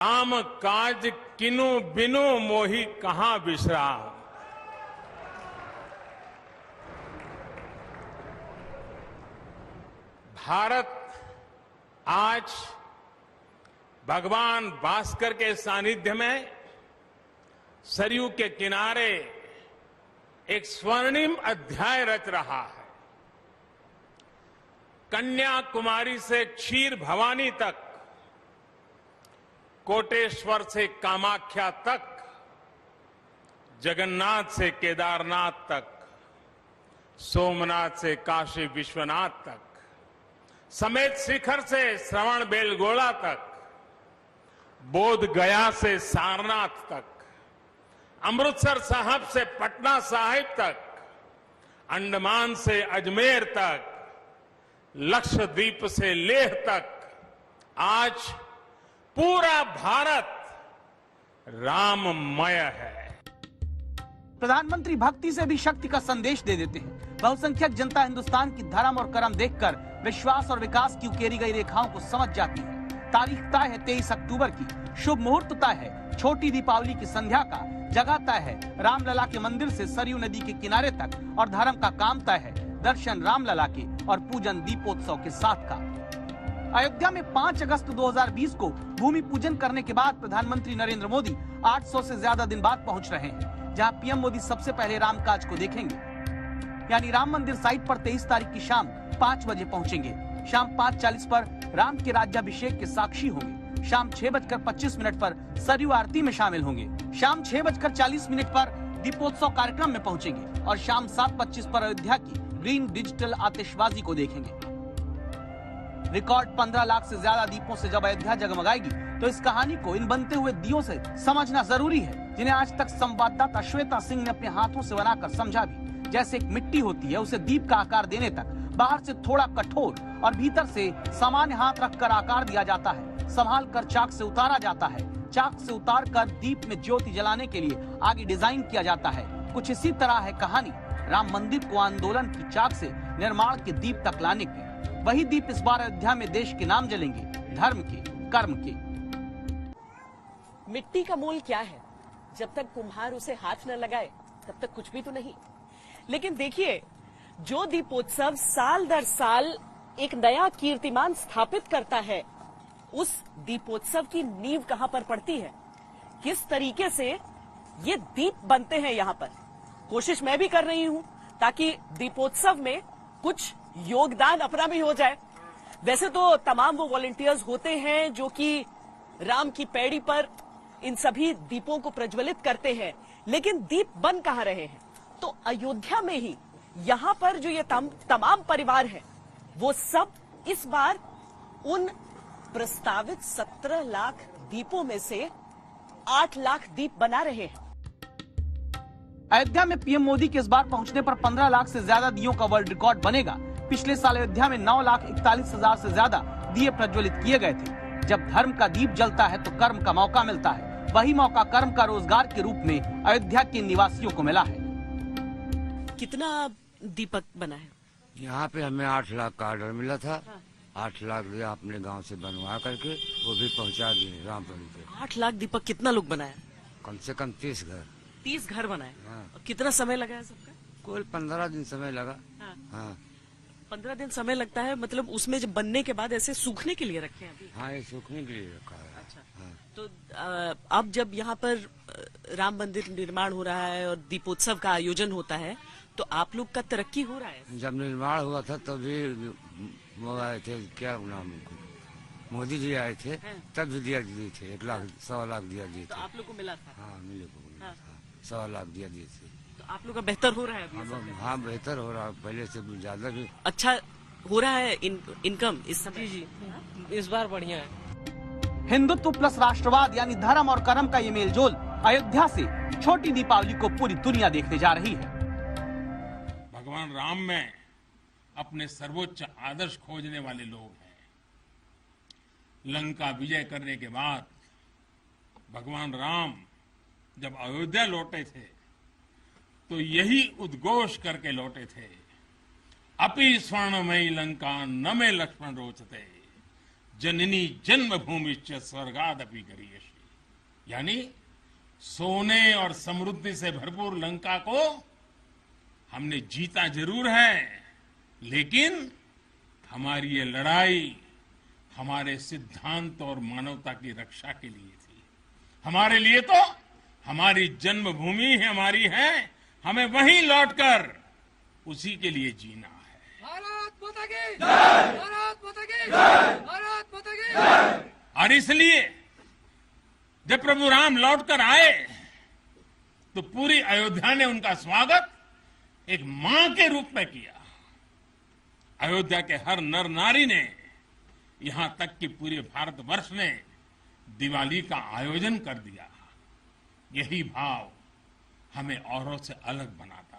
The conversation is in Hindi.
राम काज किनु बिनु मोहि कहां विश्राम। भारत आज भगवान भास्कर के सानिध्य में सरयू के किनारे एक स्वर्णिम अध्याय रच रहा है। कन्याकुमारी से क्षीर भवानी तक, कोटेश्वर से कामाख्या तक, जगन्नाथ से केदारनाथ तक, सोमनाथ से काशी विश्वनाथ तक, समेत शिखर से श्रवण बेलगोला तक, बोध गया से सारनाथ तक, अमृतसर साहब से पटना साहिब तक, अंडमान से अजमेर तक, लक्षद्वीप से लेह तक, आज पूरा भारत राममय है। प्रधानमंत्री भक्ति से भी शक्ति का संदेश दे देते हैं। बहुसंख्यक जनता हिंदुस्तान की धर्म और कर्म देखकर विश्वास और विकास की उकेरी गई रेखाओं को समझ जाती है। तारीख तय है 23 अक्टूबर की, शुभ मुहूर्त तय है छोटी दीपावली की संध्या का, जगह तय है रामलला के मंदिर से सरयू नदी के किनारे तक, और धर्म का काम तय है दर्शन रामलला के और पूजन दीपोत्सव के साथ का। अयोध्या में 5 अगस्त 2020 को भूमि पूजन करने के बाद प्रधानमंत्री नरेंद्र मोदी 800 से ज्यादा दिन बाद पहुंच रहे हैं, जहां पीएम मोदी सबसे पहले रामकाज को देखेंगे। यानी राम मंदिर साइट पर 23 तारीख की शाम 5 बजे पहुंचेंगे। शाम 5:40 पर राम के राज्याभिषेक के साक्षी होंगे। शाम 6:25 पर सरयू आरती में शामिल होंगे। शाम 6:40 पर दीपोत्सव कार्यक्रम में पहुंचेंगे और शाम 7:25 पर अयोध्या की ग्रीन डिजिटल आतिशबाजी को देखेंगे। रिकॉर्ड 15 लाख से ज्यादा दीपों से जब अयोध्या जगमगाएगी, तो इस कहानी को इन बनते हुए दियों से समझना जरूरी है, जिन्हें आज तक संवाददाता श्वेता सिंह ने अपने हाथों से बनाकर समझा भी। जैसे एक मिट्टी होती है, उसे दीप का आकार देने तक बाहर से थोड़ा कठोर और भीतर से सामान्य हाथ रखकर आकार दिया जाता है। संभाल कर चाक से उतारा जाता है। चाक से उतार कर दीप में ज्योति जलाने के लिए आगे डिजाइन किया जाता है। कुछ इसी तरह है कहानी राम मंदिर को आंदोलन की चाक से निर्माण के दीप तक लाने की। वही दीप इस बार अयोध्या में देश के नाम जलेंगे, धर्म के, कर्म के। मिट्टी का मोल क्या है? जब तक कुम्हार उसे हाथ न लगाए तब तक कुछ भी तो नहीं। लेकिन देखिए, जो दीपोत्सव साल दर साल एक नया कीर्तिमान स्थापित करता है, उस दीपोत्सव की नींव कहां पर पड़ती है, किस तरीके से ये दीप बनते हैं यहाँ पर। कोशिश मैं भी कर रही हूं ताकि दीपोत्सव में कुछ योगदान अपना भी हो जाए। वैसे तो तमाम वो वॉलंटियर्स होते हैं जो कि राम की पैड़ी पर इन सभी दीपों को प्रज्वलित करते हैं, लेकिन दीप बन कहां रहे हैं? तो अयोध्या में ही यहां पर जो ये तमाम परिवार हैं, वो सब इस बार उन प्रस्तावित 17 लाख दीपों में से 8 लाख दीप बना रहे हैं। अयोध्या में पीएम मोदी के इस बार पहुंचने पर 15 लाख से ज्यादा दियों का वर्ल्ड रिकॉर्ड बनेगा। पिछले साल अयोध्या में 9,41,000 से ज्यादा दिए प्रज्वलित किए गए थे। जब धर्म का दीप जलता है तो कर्म का मौका मिलता है। वही मौका कर्म का रोजगार के रूप में अयोध्या के निवासियों को मिला है। कितना दीपक बना है? यहाँ पे हमें 8 लाख का ऑर्डर मिला था। हाँ। 8 लाख दिया अपने गांव से बनवा करके, वो भी पहुँचा दिए रामपुरी पे। 8 लाख दीपक कितना लोग बनाया? कम से कम 30 घर। 30 घर बनाए। हाँ। कितना समय लगा है सबका? कुल 15 दिन समय लगा। हाँ। हाँ। 15 दिन समय लगता है, मतलब उसमें जब बनने के बाद ऐसे सूखने के लिए रखे हैं अभी? हाँ, ये सूखने के लिए रखा है। अच्छा। हाँ। तो अब जब यहाँ पर राम मंदिर निर्माण हो रहा है और दीपोत्सव का आयोजन होता है, तो आप लोग का तरक्की हो रहा है? जब निर्माण हुआ था तभी वो आए थे, क्या नाम, मोदी जी आए थे। हाँ। तब भी दिया दिए थे 1 लाख 1.25 लाख दिया दिए थे। तो आप लोग को मिला था? हाँ, मिले को मिला हाँ। था। 1.25 लाख दिया दिए थे। तो आप लोग का बेहतर हो रहा है अभी? हाँ, बेहतर हो रहा है, पहले से ज्यादा भी अच्छा हो रहा है। इनकम इस समय? जी, इस बार बढ़िया है। हिंदुत्व प्लस राष्ट्रवाद यानी धर्म और कर्म का ये मेलजोल अयोध्या से छोटी दीपावली को पूरी दुनिया देखने जा रही है। भगवान राम में अपने सर्वोच्च आदर्श खोजने वाले लोग हैं। लंका विजय करने के बाद भगवान राम जब अयोध्या लौटे थे, तो यही उद्घोष करके लौटे थे, अपि स्वर्णमयी लंका न मे लक्ष्मण रोचते, जननी जन्मभूमिश्च स्वर्गादपि गरीयसी। यानी सोने और समृद्धि से भरपूर लंका को हमने जीता जरूर है, लेकिन हमारी ये लड़ाई हमारे सिद्धांत और मानवता की रक्षा के लिए थी। हमारे लिए तो हमारी जन्मभूमि हमारी है, हमें वहीं लौटकर उसी के लिए जीना है। भारत माता की जय, भारत माता की जय, भारत माता की जय। और इसलिए जब प्रभु राम लौटकर आए तो पूरी अयोध्या ने उनका स्वागत एक मां के रूप में किया। अयोध्या के हर नर नारी ने, यहां तक कि पूरे भारतवर्ष ने दिवाली का आयोजन कर दिया। यही भाव हमें औरों से अलग बनाता है।